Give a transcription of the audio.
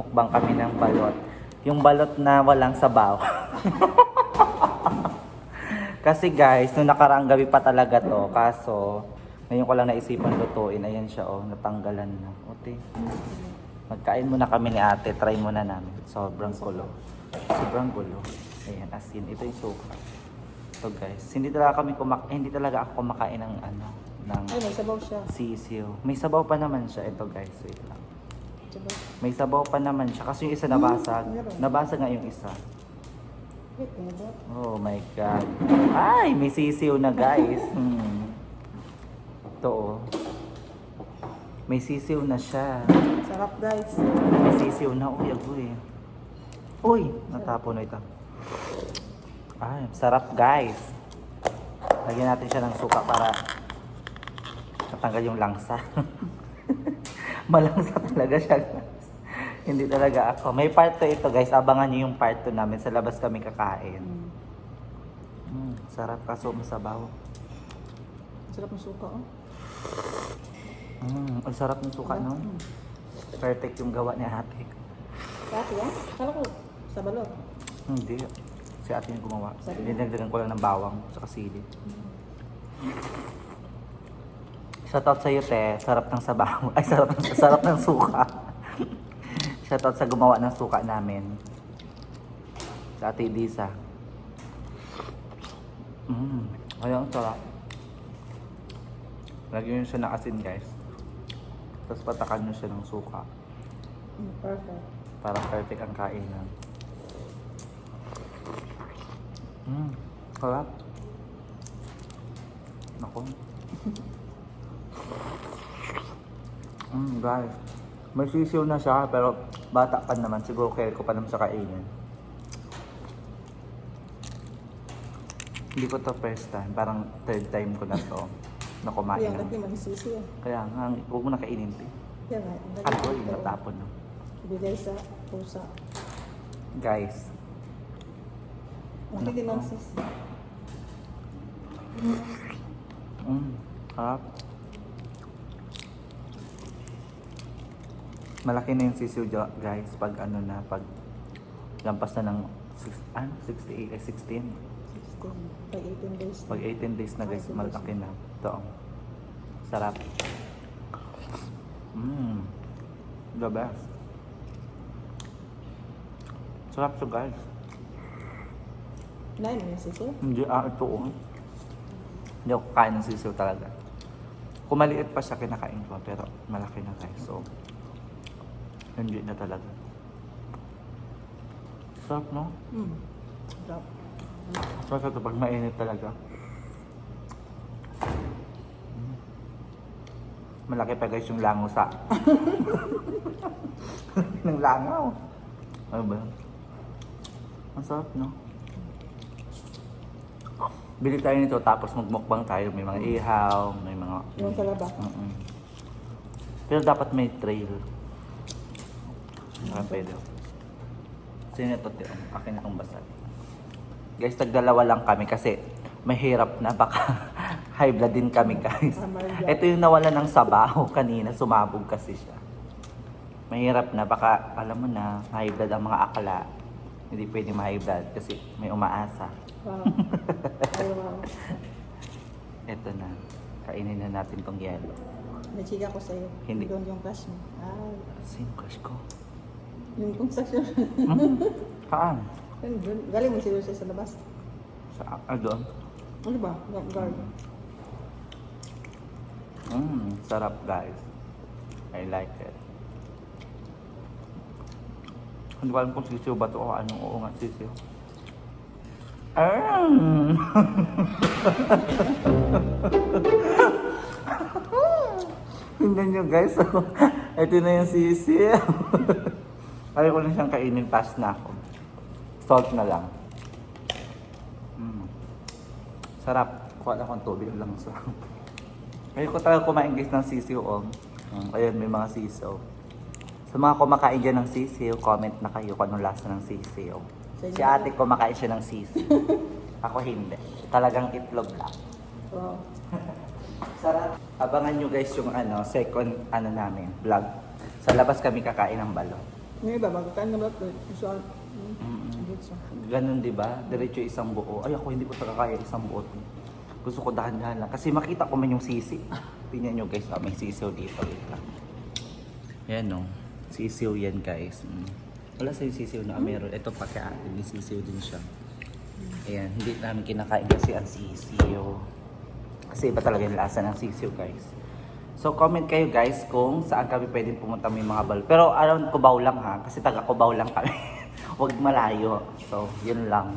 Mukbang kami ng balot. Yung balot na walang sabaw. Kasi guys, nung nakaraang gabi pa talaga to. Kaso, ngayon ko lang naisipan lutuin. Ayan siya oh, natanggalan na. Ote. Magkain muna kami ni ate. Try muna namin. Sobrang gulo. Sobrang gulo. Ayan, asin. Ito yung suka. So guys, hindi talaga ako kumakain ng ano. Ng Ay, may sabaw siya. sisiw. May sabaw pa naman siya. Ito guys, wait lang. Sabaw. May sabaw pa naman siya. Kasi yung isa nabasag. meron. Nabasag nga yung isa. Wait, ano ba? Oh my God. Ay, may sisiw na guys. Ito oh. May sisiw na siya. Sarap guys. May sisiw na. Uy, agoy. Uy, natapon na ito. Ay, sarap guys. Lagyan natin siya ng suka para matanggal yung langsa. Malangsa talaga siya guys. Hindi talaga ako. May part 2 ito guys. Abangan nyo yung part 2 namin. Sa labas kami kakain. Sarap kaso masabaw. Sarap ng suka, oh. Ang sarap ng suka no? Perfect yung gawa ni ate. Dati yan? Kala ko sa balot. Hindi. Si ate yung gumawa. Sarap. Dinagdagan ko lang ng bawang sa sili. Shoutout sa'yo, te. Sarap ng sabaw. Ay, sarap ng suka. Shoutout sa gumawa ng suka namin. Sa ate Lisa. Ayun, sarap. Lagyan nyo siya ng asin, guys. Tapos patakan nyo siya ng suka. Perfect. Para perfect ang kainan. Sarap. Nako. Guys. May sisiw na siya, pero bata pa naman. Siguro kaya ko pa naman siya kainin. Hindi ko to first time. Parang third time ko na to na kumain. Yan, lagi magsisi yan. Kaya nga, huwag mo na kainin to. Yan nga. Ano yung natapon no? Ibigay sa pusa. Guys. Laki din ang sisi. Harap. Malaki na yung sisiw guys pag ano na, pag lampas na ng 68, 16. 16. Pag 18 days. Pag 18 days na guys, 18 days malaki na. Ito. Sarap. The best. Sarap to guys. Kinain mo yung sisi? Hindi, ito oh. Hindi ako kain ng sisiw talaga. Kung maliit pa siya, kinakain ko. Pero malaki na guys. So, hindi na talaga. Sarap, no? Sarap. Sarap ito pag mainit talaga. Malaki pa guys yung langaw sa... ng langaw. Ano ba? Ang sarap, no? Bili tayo nito tapos magmukbang tayo. May mga ihaw, may mga... Yung sa labas. Pero dapat may trail. Pwede. Sino ito? Akin na itong basal. Guys, tagdalawa lang kami kasi mahirap na. Baka high blood din kami guys. Ito yung nawala ng sabaw kanina. Sumabog kasi siya. Mahirap na. Baka alam mo na, high blood ang mga akala. Hindi pwede ma-high blood kasi may umaasa. Wow. Wow. Ito na. Kainin na natin tong yelo. May chika ko sa'yo. Hindi. Doon yung crush mo. Ay. Sino crush ko? Yung construction. Saan? Galing mo si Lucia sa labas. Doon? Ano ba? Guard. Sarap guys. I like it. Hindi ko alam kung sisiw ba ito o anong oo nga sisiw. Tingnan nyo guys. Ito na yung sisiw. Ayaw ko na siyang kainin, pass na ako. Salt na lang. Sarap. Kuha lang akong tubig lang sa... Ayaw ko talaga kumain guys ng sisiw. Ayan, may mga sisiw. Sa mga kumakain dyan ng sisiw, comment na kayo kung anong lasa ng sisiw. Si ate kumakain siya ng sisiw. Ako hindi. Talagang itlog lang. Wow. Sarap. Abangan nyo guys yung second namin, vlog. Sa labas kami kakain ng balot. Yung iba, bago kain na ba ito? So, Mm. so. Ganun, di ba? Diretso isang buo. Ay, ako hindi ko talaga kaya isang buo. Gusto ko dahan-dahan lang. Kasi makita ko man yung sisi. Tingnan nyo guys, may sisiw dito. Wait lang. Yan no. Sisiw yan guys. Wala sa yung sisiw na meron. Ito pa kaya atin. May sisiw din siya. Ayan. Hindi namin kinakain kasi ang sisiw. Kasi iba talaga yung lasa ng sisiw guys. So comment kayo guys kung saan kami pwedeng pumunta may mga bal. Pero around Cubao lang ha. Kasi taga Cubao lang kami. Huwag malayo. So yun lang.